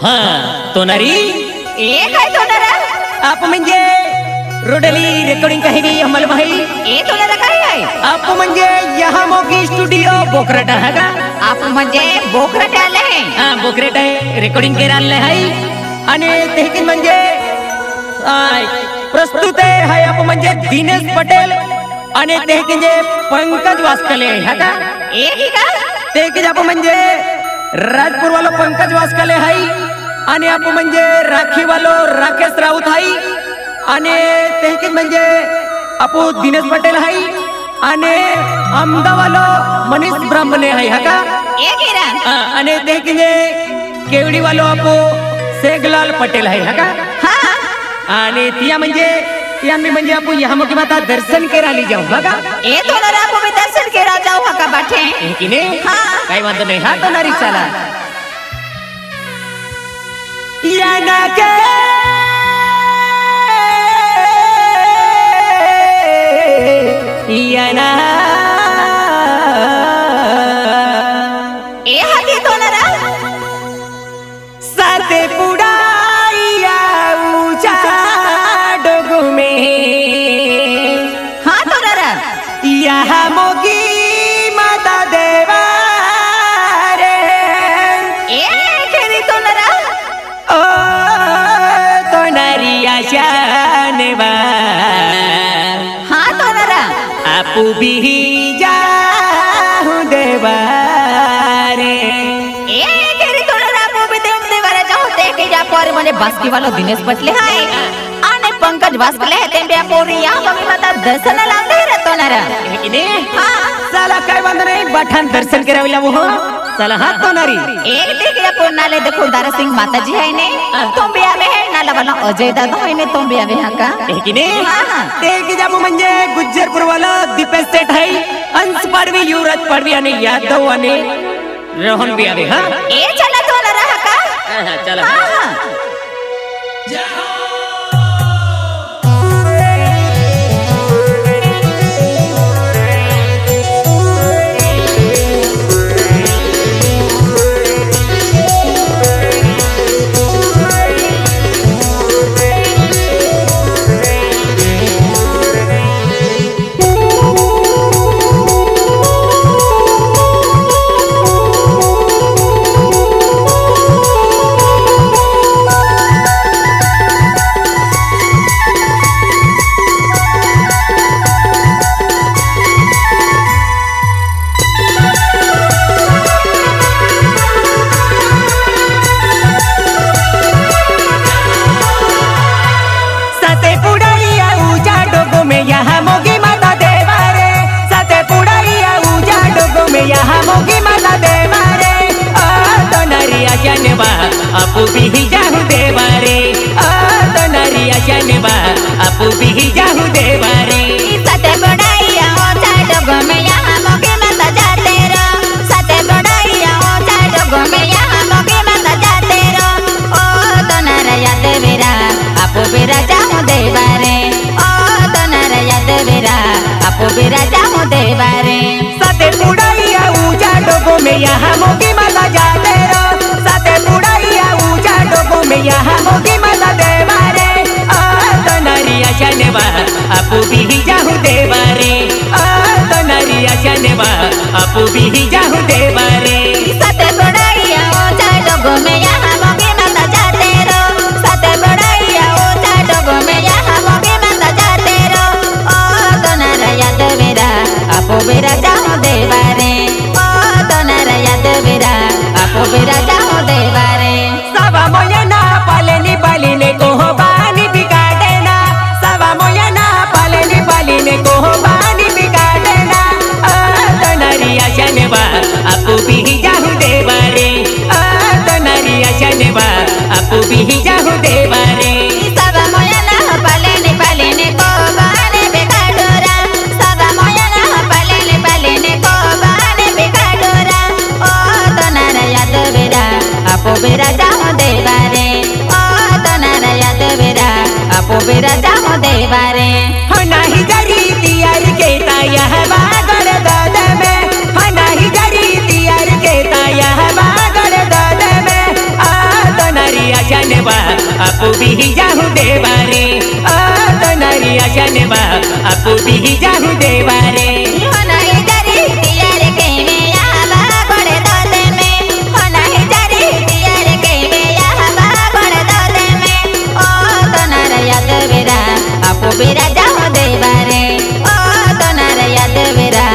हाँ तो नरी ए काय तो नरा आप म्हणजे रोडली रेकॉर्डिंग कहेगी हमल भाई ए तो नरा काय आहे आप म्हणजे यहाँ मोगी स्टुडिओ बोकरटा है का आप म्हणजे बोकरट आले हाँ बोकरट है रेकॉर्डिंग केराले है आणि तेहकीन म्हणजे प्रस्तुत है आप म्हणजे दिनेश पटेल आणि तेहकीन जे पंकज वास्कले है का ए की का तेहकीन आप म्हणजे राजपूर वालो पंकज वास्कले है आणि आप म्हणजे राखी वालो राकेश राऊत है आणि तेहकीन म्हणजे आपू दिनेश पटेल है आणि अहमदावालो मनीष ब्राह्मणे है का ए की रा आणि तेहकीन जे केवडी वालो आपू सेगलाल पटेल है का हां आणि तिया म्हणजे आपण यहाँ मोगी माता दर्शन करायला जाऊ बघा ए तो नरा आप दर्शन केरा जाऊ हा का बाटे की नाही हाँ काही वांदो नाही हा तो नारी चला या ना के या ना ए हाती तो नरा साते पुडाइया ऊंचा डोगो में हां तो नरा यहाँ मोगी माता देवा रे ए केरी तो नरा ओ तो नरिया शानवा हां तो नरा आपू भी जाहू देवा रे ए केरी तो नरा आप देवारा जाऊ ते के जा पर म्हणजे बास्की वालो दिनेश पटले हाय आणि पंकज वास्कले है ते बे पोरी या मम्मी माता दर्शन लावले रे तो नरा इने हां साला काय वांदो नाही बठान दर्शन करायला हो साला हात तो नारी एक देख या नाले देखो दारा सिंह माताजी है ने तोंबिया में है नाला वाला अजय दादा है ने तोंबिया में हां का की नाही हां ते की जाबू म्हणजे गुज्जरपूर वाला दीपेश सेठ है अंश पडवी युवराज पडवी आणि यादव आणि रोहन भी आवे हां ए चला तो नरा हा का हां चला हां आपू भी जाहू देवा रे तो नरिया जनवा आपू भी जाहू देवा रे सते बड़ाइया हो चाडगो में यहाँ मोगे माता जाते रो सते बड़ाइया हो चाडगो में यहाँ मोगे माता जाते रो ओ तो नरिया देवेरा आपू बेरा जाहू देवा रे ओ तो नरिया देवेरा आपू बेरा जाहू देवा रे सते पुड़ाइया ऊंचा डोगो में यहाँ मोगी माता जाते रो सते पुड़ाइया ऊंचा डोगो में यहाँ मोगी माता देवा रे तो नरिया जनवा आपू भी जाहू देवा रे तो नरिया जनवा आपू भी जाहू देवा रे सते बड़ाइया हो चाडगो में यहाँ मोगे माता जाते रो सते बड़ाइया हो चाडगो में यहाँ मोगे माता जाते रो ओ तो नरिया देवेरा आपू बेरा जाहू देवा रे ओ तो नरिया देवेरा आपू बेरा जाहू देवा रे सवा मोयना पालेनी पालीने कोहो बानी बिगाड़ेना सवा मोयना पालेनी पालीने कोहो बानी बिगाड़ेना तो नरिया जनवा आपू भी जाहू देवा रे तो नरिया जनवा आपू भी जाहू देवा रे सवा मोयना पालेने पालेने को बाने बेगाडोरा सवा मोयना पालेने को बाने बेगाडोरा ओ तो नरिया देवेरा आपू बेरा जाहू देवा रे ओ तो नरिया देवेरा आपू बेरा जाहू देवा रे हो नाही जरी तियार के ताया बागर दाद में हो नाही जरी तियार के ताया बागर दाद में देवारे तो नरिया जनवा आपू भी जाहू देवारे बेरा जाओ देवारे ओ तोनार याद बेरा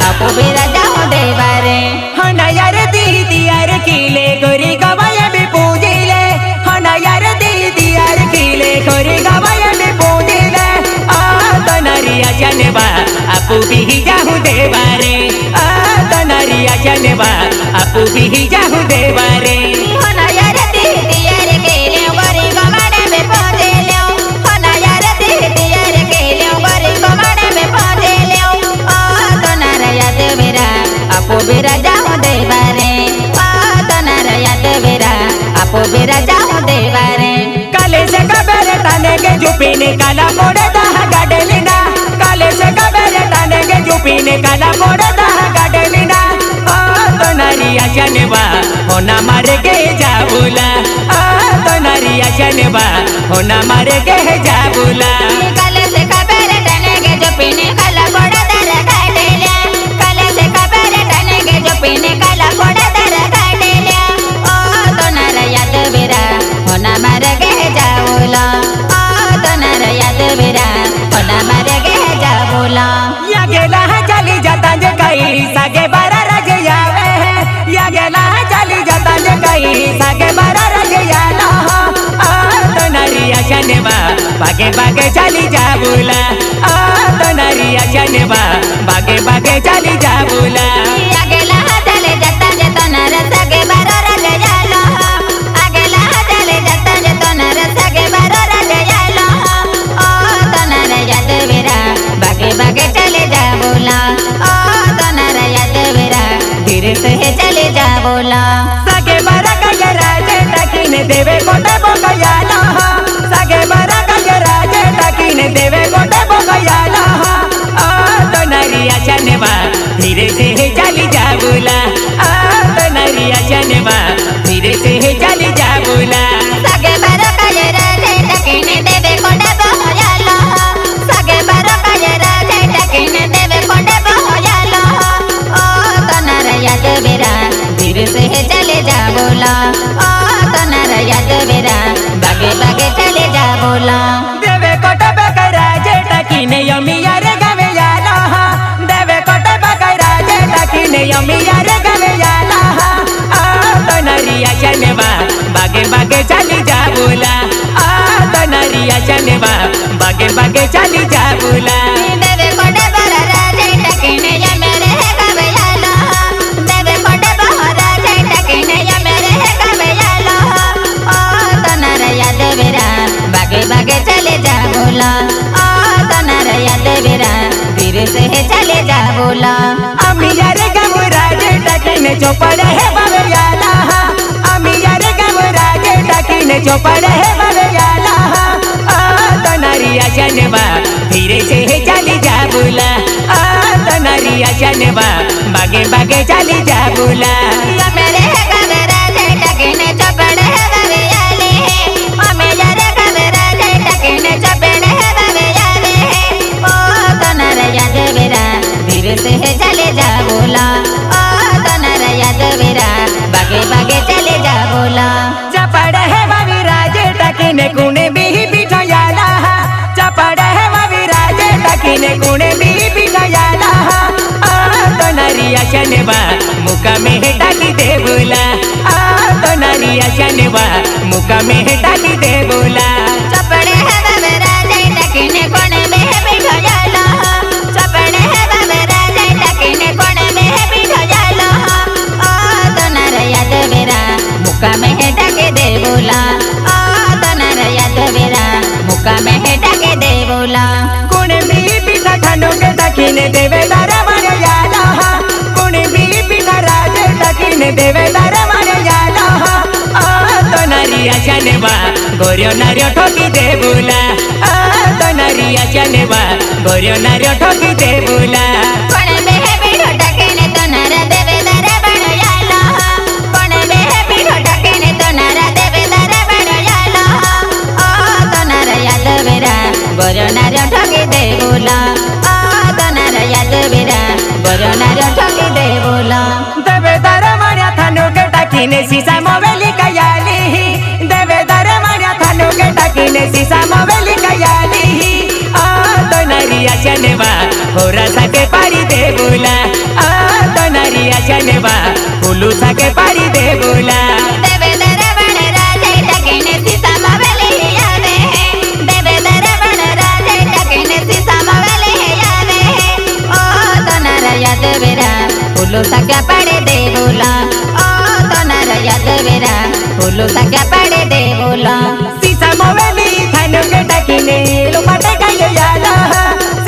आपो बेरा जाओ देवारे हना यार दीदी यार किले गोरी गवाय में पूजिले हना यार दीदी यार किले गोरी गवाय में पूजिले आ तोनारिया जनवा आपू भी जाहू देवारे आ तोनारिया जनवा आपू भी जाहू देवारे हना यार दीदी यार किले गोरी गवाड़े में पूजिले हना यार दीदी यार किले गोरी गवाड़े में पूजिले ओ तोनार याद बेरा आपो बेरा जाओ देवारे ओ तोनार याद बेरा आपो बेरा जाओ देवारे काले से कबरे ताने के जुपीने काला मोड़े दहा गाडलिना काले से कबरे ताने के जुपीने काला मोड़े दहा गाडलिना ओ तोनारिया जनवा होना मारे के जाबुला ओ तोनारिया जनवा होना मारे के जाबुला काले से कबरे ताने के जुपीने काला मोड़े दहा गाडलिया काले से कबरे ताने के जुपीने काला मोड़े दहा गाडलिया ओ तोनार याद बेरा होना मारे के जाबुला ओ तोनार याद बेरा होना मारे के जाबुला या गेला है चली जाता जे कहीं सागे बारा रजे आवे है या गेला है चली जाता जे कहीं सागे बारा रजे आला आ तोनारिया जनवा बागे बागे चली जाबुला आ तोनारिया जनवा बागे बागे चली जाबुला आगेला चले जाता जे तोनार सगे बारा रजे आला आगेला चले जाता जे तोनार सगे बारा रजे आला ओ तोनार याद बेरा बागे बागे चले जा बोला ओ तोनार याद बेरा धीरे से चले जा बोला सागे बारा का राजे तकिने देवे कोटे बोगयाला सागे बारा का राजे तकिने देवे कोटे बोगयाला आ तोनारिया जनवा धीरे से चली जा बोला आ तोनारिया जनवा धीरे से चली जा बोला सगे बारा का राजे तकिने देवे कोटे बोगयाला सगे बारा का राजे तकिने देवे कोटे बोगयाला ओ तोनार याद बेरा धीरे से चले जा बोला ओ तोनार याद बेरा बागे बागे चले जा बोला देवे कोटे बकराजे तकिने यमिया रे गवे याला देवे कोटे बकराजे तकिने यमिया रे गवे याला आ तोनारिया जनवा बागे बागे चली जा बोला आ तोनारिया जनवा बागे बागे चली जा बोला देवे कोटे बरा राजे तकिने या मेरे गवे याला देवे कोटे बरा राजे तकिने या मेरे गवे याला ओ तोनार याद बेरा बागे बागे चले जा बोला ओ तोनार याद बेरा धीरे से चले जा बोला अमिया रे गवराजे तकिने चोपड़े है बावे याला अमिया रे गवराजे तकिने चोपड़े है बावे याला आ तोनारिया जनवा धीरे से चली जा बोला आ तोनारिया जनवा बागे बागे चली जा बोला या मेरे गवे राजे तकिने चपड़े गवे याले ओ मेरे गवे राजे तकिने चपड़े गवे याले ओ तोनार याद बेरा धीरे से चले जा बोला ओ तोनार याद बेरा बागे बागे चले जा बोला चपड़े है बावी राजे तकिने कुने भी बिठो याला चपड़े है बावी राजे तकिने कुने भी बिठो याला आ तोनारिया जनवा मुका में टाकी दे बोला आ तोनारिया जनवा मुका में टाकी दे बोला चपड़े गवे राजे तकिने कोने में बिठो याला चपड़े गवे राजे तकिने कोने में बिठो याला ओ तोनार याद बेरा मुका में टाके दे बोला ओ तोनार याद बेरा मुका में टाके दे बोला कुने भी बिठा खानो के तकिने देवे दारा मारे याला कुने भी बिठा राजे तकिने देवे दारा मारे याला आ तोनारिया जनवा गोरियो नारियो ठोकी दे बोला आ तोनारिया जनवा गोरियो नारियो ठोकी दे बोला कोने में बिठो टकेने तोनार देवे दारा बनो याला कोने में बिठो टकेने तोनार देवे दारा बनो याला ओ तोनार टाकीने सीसा मोबाइल कयाली देवे दर मारिया थानो के टाकीने सीसा मोबाइल कयाली तो नरिया चनेवा होरा सके पारी दे बोला तो नरिया चनेवा फुलू सके पारी दे बोला देवे दर बण राजे टाकीने सीसा मोबाइल यावे देवे दर बण राजे टाकीने सीसा मोबाइल यावे ओ तो नरिया देवेरा फुलू सके पारी दे बोला ओ तो नरिया देवेरा फुलू सके पारी दे बोला सीसा मोबाइल थानो के टाकीने लो माटे काये याला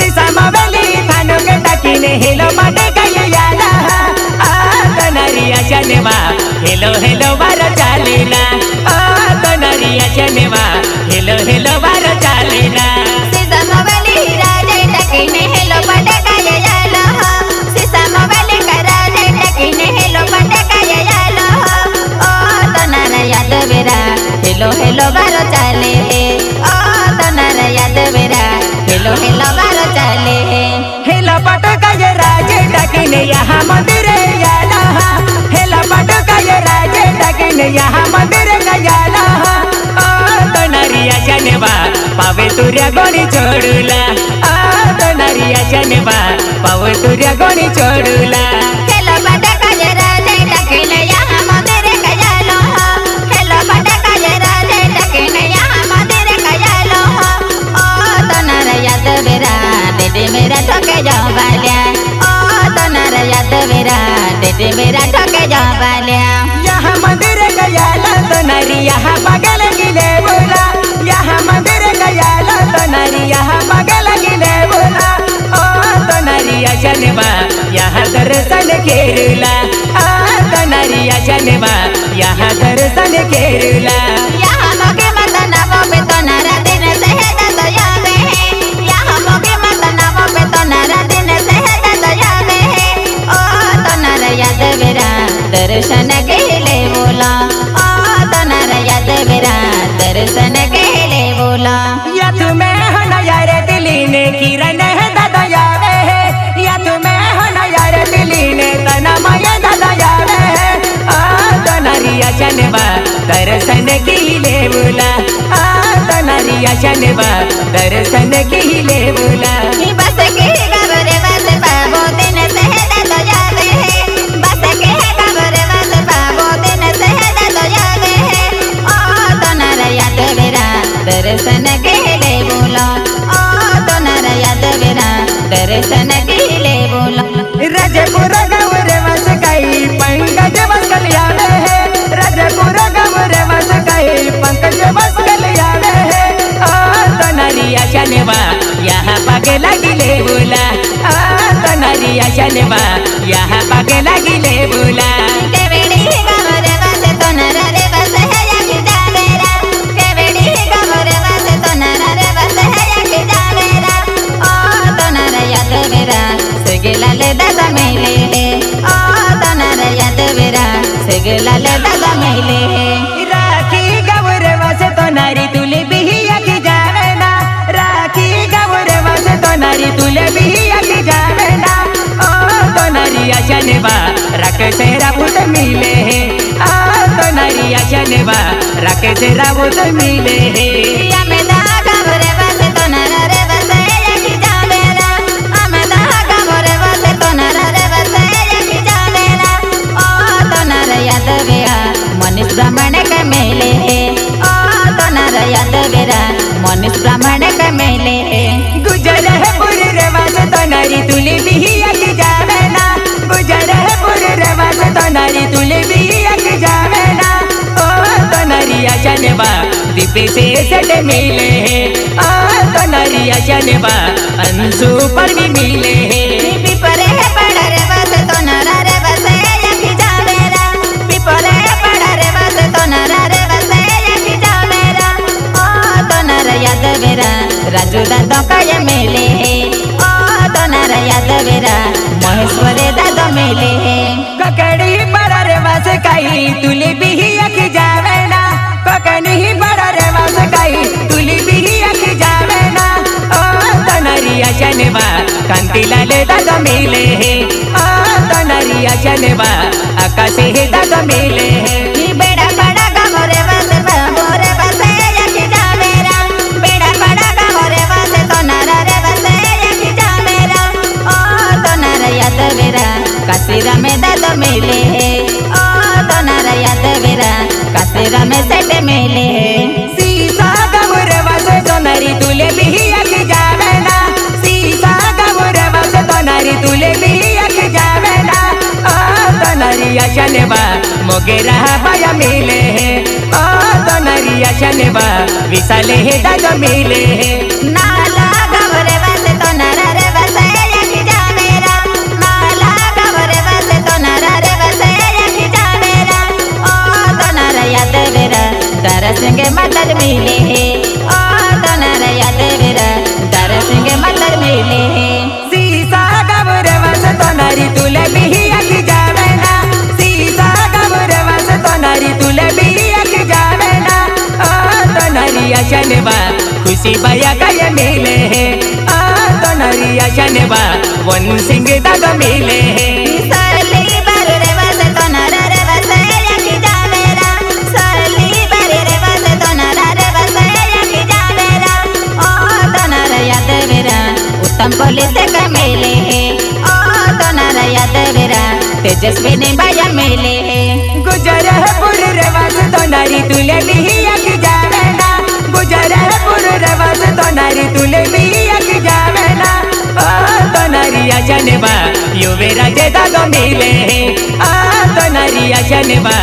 सीसा मोबाइल थानो के टाकीने हेलो माटे काये याला तो नरिया चनेवा हेलो हेलो बार चालेला तो नरिया चनेवा हेलो हेलो बार चालेला सीसा मोबाइल राजे टाकीने हेलो माटे काये याला सीसा मोबाइल का राजे टाकीने हेलो माटे काये याला ओ तो नरिया देवेरा हेलो हेलो बार चाले ओ तो नरिया देवेरा हेलो हेलो बार चाले हेला पाटो काये राजे टाकीने यहाँ मंदिर याला हेला पाटो काये राजे टाकीने यहाँ मंदिर याला तो नरिया चनेवा पावे तुर्या गोणी छोड़ूला तो नरिया चनेवा पावे तुर्या गोणी छोड़ूला हेलो बाटे काये राजे टाकीने यहाँ मंदिर याला हेलो बाटे काये राजे टाकीने यहाँ मंदिर याला ओ तो नरिया देवेरा डेडे मेरा ठोके जाओ बाल्या ओ तो नरिया देवेरा डेडे मेरा ठोके जाओ बाल्या यहाँ मंदिर याला तो नरी यहाँ बगल गिले बोला यहाँ मंदिर याला तो नरी यहाँ बगल गिले बोला तो नरिया चनेवा यहाँ दर्शन केरला तो नरिया चनेवा यहाँ दर्शन केरला यहाँ मोगे मत नामो पे तो नरा दिन से है तो यावे यहाँ मोगे मत नामो पे तो नरा दिन से है तो यावे ओ तो नरिया देवेरा दर्शन केले बोला ओ तो नरिया देवेरा दर्शन केले बोला या तुम्हें हो नया रे दिली ने किरण है दादा यावे या तुम्हें हो नया रे दिली ने तना माया दादा यावे तो नरिया चनेवा दर्शन कीले बोला तो नरिया चनेवा दर्शन कीले बोला बस के गबरे बस पाबो दिन से है तो यावे बस के गबरे बस पाबो दिन से है तो यावे ओ तो नरिया देवेरा दर्शन केले बोला ओ तो नरिया देवेरा दर्शन केले बोला रजपुर गौर वस कई पंकज बस कल्याणे रजपुर गौर वस कई पंकज बस कल्याणे तो नरिया चनेवा यहाँ पागे लगिले बोला तो नरिया चनेवा यहाँ पागे लगिले बोला केवेड़ी गबरे बस तो नरा रे बस है या जावेरा केवेड़ी गबरे बस तो नरा रे बस है या जावेरा ओ तो नरिया देवेरा सेगेला ले दादा मेले ओ तो नरिया देवेरा सेगेला ले दादा मेले राखी गौर वस तो नारी तुले बिहिया की जावे ना राखी गौर वस तो नारी तुले बिहिया की जावे ना तो नरिया चनेवा रखे से राबुत मिले तो नरिया चनेवा रखे से राबुत मिले या में दा गबरे बस तो नरा रे बस है या जावेरा अमदा गबरे बस तो नरा रे बस है या जावेरा ओ तो नरिया देवेरा मनीष ब्राह्मण के मेले ओ तो नरिया देवेरा मनीष ब्राह्मण के मेले गुजर है पुर रेवास तो नारी तुले बिहिया की जावे ना गुजर है पुर रेवास तो नारी तुले बिहिया की जावे ना तो नरिया चनेवा दीपे से सट मिले तो नरिया चनेवा अंशु पर भी मिले पिपरे पड़ रे बस तो नरा रे बस है या जावेरा पिपरे पड़ रे बस तो नरा रे बस है या जावेरा ओ तो नरिया देवेरा राजू दादा का मेले ओ तो नरिया देवेरा महेश्वरे दादा मेले ककड़ी बड़ा रे बस कई तुले बिहिया की जावे ना ककड़ी बड़ा रे बस कई तुले बिहिया की जावे ना तो नरिया चनेवा कांति लाले दादा मिले तो नरिया जनवा आकाशे दाग मिले बेड़ा बड़ा गमोरे बसे मोरे बसे यकी जावेरा बेड़ा बड़ा गमोरे बसे तो नारा रे बसे यकी जावेरा ओ तो नारा याद वेरा काशीरा में दाद मिले ओ तो नारा याद वेरा काशीरा में सेट मिले सीसा गमोरे बसे तो नारी तुले भी यकी जावेना सीसा गमोरे बसे तो नारी तुले भी यकी जावेना ओ तो नारिया जनवा मोगेरा बाया मिले ओ तो नारिया जनवा विशाले दाग मिले नाला गमोरे बसे तो नारा रे बसे यकी जावेरा नाला गमोरे बसे तो नारा रे बसे यकी जावेरा ओ तो नारा याद वेरा दर सिंह मदद मिले ओ तो नारा याद वेरा दर सिंह मदद मिले सीसा गमोरे बसे तो नारी तुले भी यकी जावेना सीसा गमोरे बसे तो नारी तुले भी यकी जावेना ओ तो नारिया जनवा खुशी बया गय मिले ओ तो नारिया जनवा वन सिंह दाग मिले सरली बार रे बसे तो नारा रे बसे यकी जावेरा सरली बार रे बसे तो नारा रे बसे यकी जावेरा ओ तो नारा याद वेरा उत्तम पुलिस का मिले ओ तो नारा याद वेरा तेजस्विनी बाया मिले गुजरपुर रे बसे तो नारी तुले भी यकी जावेना गुजरपुर रे बसे तो नारी तुले भी यकी जावेना ओ तो नारिया जनवा युवेरा जे दाग मिले ओ तो नारिया जनवा